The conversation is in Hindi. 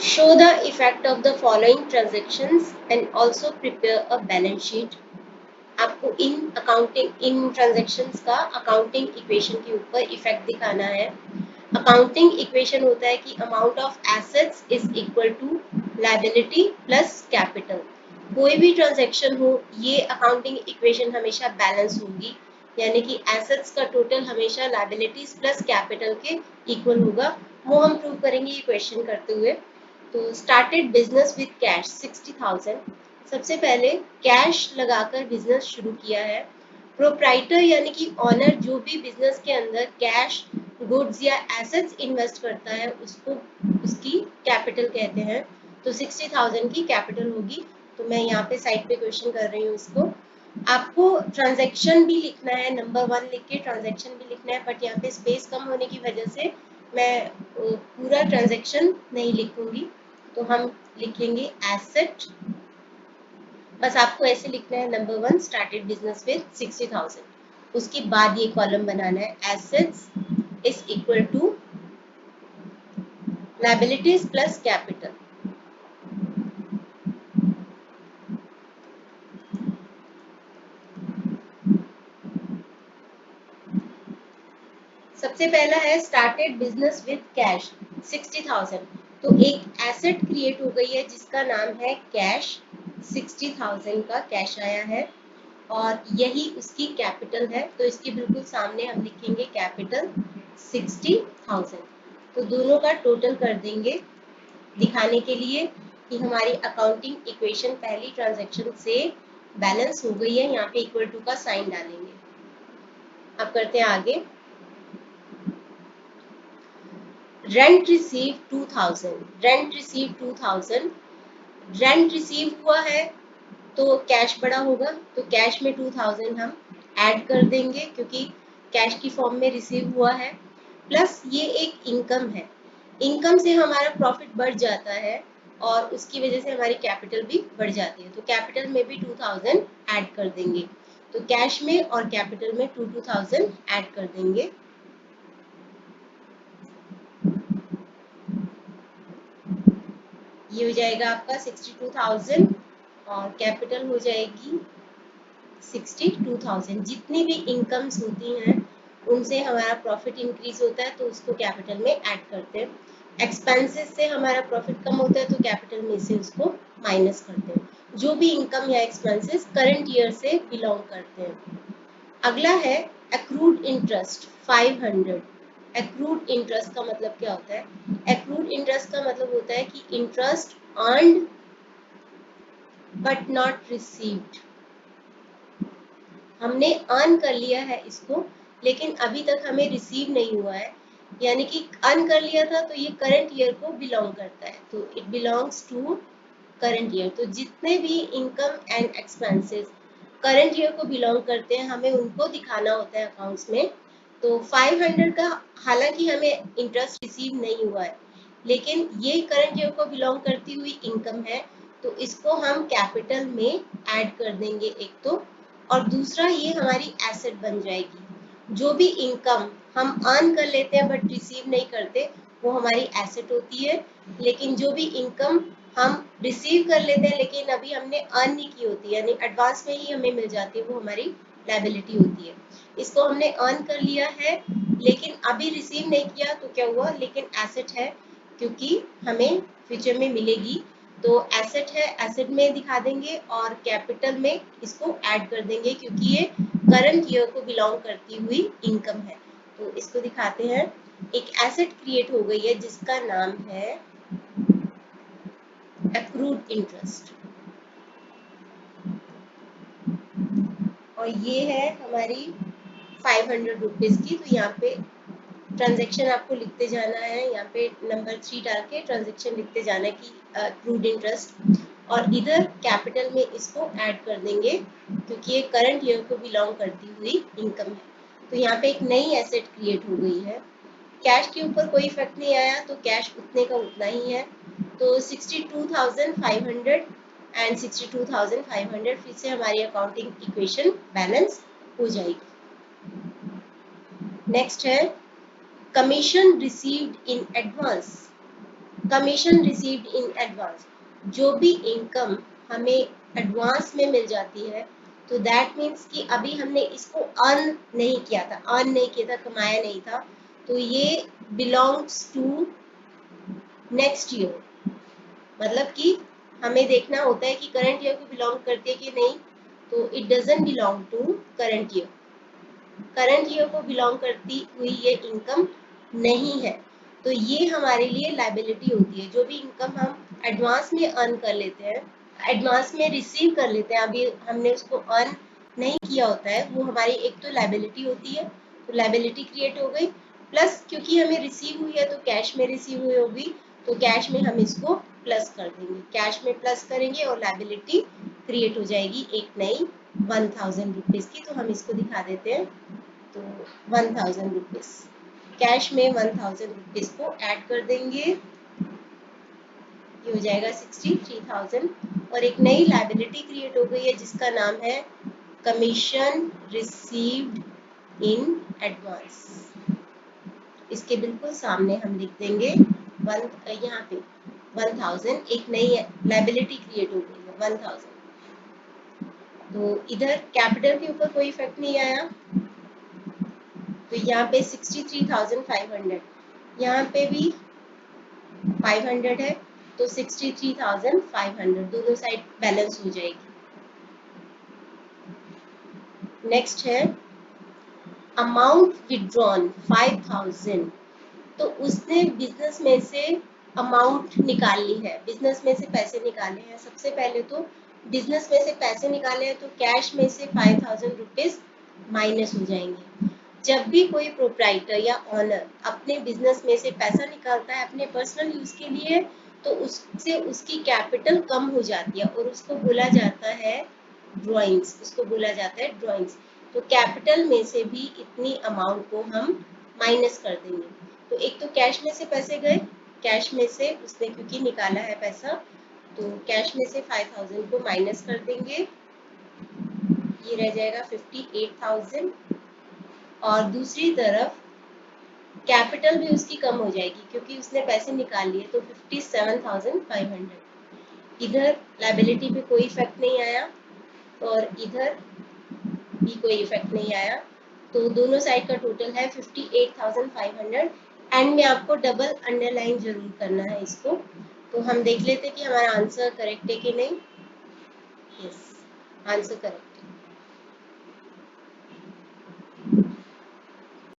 Show the effect of the following transactions and also prepare a balance sheet. आपको इन ट्रांजेक्शन्स का अकाउंटिंग इक्वेशन के ऊपर इफेक्ट दिखाना है। अकाउंटिंग इक्वेशन होता है कि amount of assets is equal to liability plus capital. कोई भी ट्रांजेक्शन हो, ये अकाउंटिंग इक्वेशन हमेशा बैलेंस होगी, यानी कि एसेट्स का टोटल हमेशा लायबिलिटीज प्लस कैपिटल के इक्वल होगा। वो हम प्रूव करेंगे ये क्वेश्चन करते हुए। तो स्टार्टेड बिजनेस विद कैश 60,000। सबसे पहले कैश लगाकर बिजनेस शुरू किया है। प्रोप्राइटर यानी कि ऑनर जो भी बिजनेस के अंदर कैश, गुड्स या एसेट्स इन्वेस्ट करता है उसको उसकी कैपिटल कहते हैं। तो 60,000 की कैपिटल होगी। तो मैं यहाँ पे साइड पे क्वेश्चन कर रही हूँ इसको। आपको ट्रांजैक्शन भी लिखना है, नंबर 1 लिख के ट्रांजैक्शन भी लिखना है, बट यहाँ पे स्पेस कम होने की वजह से मैं पूरा ट्रांजैक्शन नहीं लिखूंगी। तो हम लिखेंगे एसेट। बस आपको ऐसे लिखना है, नंबर 1 स्टार्टेड बिजनेस विद 60,000। उसके बाद ये कॉलम बनाना है, assets is equal to liabilities plus capital. सबसे पहला है स्टार्टेड बिजनेस विद कैश 60,000। तो एक एसेट क्रिएट हो गई है जिसका नाम है कैश। 60,000 का कैश आया है और यही उसकी कैपिटल है। तो इसके बिल्कुल सामने हम लिखेंगे कैपिटल 60,000। तो दोनों का टोटल कर देंगे दिखाने के लिए कि हमारी अकाउंटिंग इक्वेशन पहली ट्रांजैक्शन से बैलेंस हो गई है। यहाँ पे इक्वल टू का साइन डालेंगे। अब करते हैं आगे। Rent receive 2000। Rent receive 2000। Rent receive हुआ है तो कैश बड़ा होगा, तो कैश में 2000 हम ऐड कर देंगे क्योंकि कैश की फॉर्म में रिसीव हुआ है। प्लस ये एक इनकम है, इनकम से हमारा प्रॉफिट बढ़ जाता है और उसकी वजह से हमारी कैपिटल भी बढ़ जाती है। तो कैपिटल में भी 2000 ऐड कर देंगे। तो कैश में और कैपिटल में 2000 ऐड कर देंगे। ये हो जाएगा आपका 62,000 और कैपिटल हो जाएगी 62,000। जितनी भी इनकम्स होती हैं उनसे हमारा प्रॉफिट इंक्रीज होता है तो उसको कैपिटल में ऐड करते हैं। एक्सपेंसेस से हमारा प्रॉफिट कम होता है तो कैपिटल में से उसको माइनस करते हैं। जो भी इनकम या एक्सपेंसेस करंट ईयर से बिलोंग करते हैं। अगला है एक्रूड इंटरेस्ट 500। एक्रूड इंटरेस्ट का मतलब क्या होता है? एक्रूड इंटरेस्ट का मतलब होता है कि interest earned but not received. हमने अर्न कर लिया है इसको, लेकिन अभी तक हमें रिसीव नहीं हुआ है। यानी कि अर्न कर लिया था तो ये करंट ईयर को बिलोंग करता है, तो it belongs to current year. तो जितने भी income and expenses current year को बिलोंग करते हैं हमें उनको दिखाना होता है अकाउंट्स में। तो 500 का हालांकि हमें इंटरेस्ट रिसीव नहीं हुआ है, लेकिन ये करंट ईयर को बिलोंग करती हुई इनकम है, तो इसको हम कैपिटल में ऐड कर देंगे एक तो, और दूसरा ये हमारी एसेट बन जाएगी। जो भी इनकम हम अर्न कर लेते हैं बट रिसीव नहीं करते वो हमारी एसेट होती है, लेकिन जो भी इनकम हम रिसीव कर लेते हैं लेकिन अभी हमने अर्न नहीं की होती, यानी एडवांस में ही हमें मिल जाती है, वो हमारी लायबिलिटी होती है। इसको हमने अर्न कर लिया है लेकिन अभी रिसीव नहीं किया तो क्या हुआ, लेकिन एसेट है क्योंकि हमें फ्यूचर में मिलेगी। तो एसेट है, एसेट में दिखा देंगे और कैपिटल में इसको ऐड कर देंगे क्योंकि ये करंट ईयर को बिलोंग करती हुई इनकम है। तो इसको दिखाते हैं। एक एसेट क्रिएट हो गई है जिसका नाम है एक्रूड इंटरेस्ट, और ये है हमारी 500 रुपीज की। तो यहाँ पे ट्रांजेक्शन आपको लिखते जाना है, यहाँ पे नंबर 3 डाल के ट्रांजेक्शन लिखते जाना है कि एक्रूड इंटरेस्ट, और इधर कैपिटल में इसको ऐड कर देंगे क्योंकि ये करंट ईयर को बिलोंग करती हुई इनकम है। तो यहाँ पे एक नई एसेट क्रिएट हो गई है। कैश के ऊपर कोई इफेक्ट नहीं आया तो कैश उतने का उतना ही है। तो 62,500 एंड 62,500 फिर से हमारी अकाउंटिंग इक्वेशन बैलेंस हो जाएगी। नेक्स्ट है commission received in advance. Commission received in advance, जो भी इनकम हमें एडवांस में मिल जाती है, तो दैट मीन्स कि अभी हमने इसको अर्न नहीं किया था, कमाया नहीं था, तो ये बिलोंग्स टू नेक्स्ट ईयर। मतलब कि हमें देखना होता है कि करंट ईयर को बिलोंग करती है कि नहीं, तो it doesn't belong to current year. Current year को बिलोंग करती हुई ये इनकम नहीं है, तो ये हमारे लिए लाइबिलिटी होती है। जो भी इनकम हम एडवांस में अर्न कर लेते हैं, एडवांस में रिसीव कर लेते हैं, अभी हमने उसको अर्न नहीं किया होता है, वो हमारी एक तो लाइबिलिटी होती है, तो लाइबिलिटी क्रिएट हो गई। प्लस क्योंकि हमें रिसीव हुई है तो कैश में रिसीव हुई होगी, तो कैश में हम इसको प्लस कर देंगे, कैश में प्लस करेंगे और लाइबिलिटी क्रिएट हो जाएगी एक नई 1000 रुपीज की। तो हम इसको दिखा देते हैं, तो 1000 रुपीज कैश में 1000 रुपीज को ऐड कर देंगे, ये हो जाएगा 63,000 और एक नई लाइबिलिटी क्रिएट हो गई है जिसका नाम है कमीशन रिसीव्ड इन एडवांस। इसके बिल्कुल सामने हम लिख देंगे यहाँ पे 1000, एक नई लाइबिलिटी क्रिएट हो गई है 1000। तो इधर कैपिटल के ऊपर कोई इफेक्ट नहीं आया, तो यहाँ पे 63,500, यहाँ पे भी 500 है, तो 63,500 दोनों साइड बैलेंस हो जाएगी। नेक्स्ट है अमाउंट विड्रॉन 5000, तो उसने बिजनेस में से अमाउंट निकाल ली है, बिजनेस में से पैसे निकाले हैं। सबसे पहले तो बिजनेस में से पैसे निकाले हैं तो कैश में से 5000 रुपीज माइनस हो जाएंगे। जब भी कोई प्रोप्राइटर या ऑनर अपने बिजनेस में से पैसा निकालता है अपने पर्सनल यूज के लिए, तो उससे उसकी कैपिटल कम हो जाती है और उसको बोला जाता है ड्रॉइंग्स। तो कैपिटल में से भी इतनी अमाउंट को हम माइनस कर देंगे। तो एक तो कैश में से पैसे गए, कैश में से उसने क्योंकि निकाला है पैसा, तो कैश में से 5000 को माइनस कर देंगे, ये रह जाएगा 58,000। और दूसरी तरफ कैपिटल भी उसकी कम हो जाएगी क्योंकि उसने पैसे निकाल लिए, तो 57,500। इधर लाइबिलिटी पे कोई इफेक्ट नहीं आया और इधर भी कोई इफेक्ट नहीं आया, तो दोनों साइड का टोटल है 58,500। एंड में आपको डबल अंडरलाइन जरूर करना है इसको। तो हम देख लेते कि हमारा आंसर करेक्ट है कि नहीं। Yes, answer correct.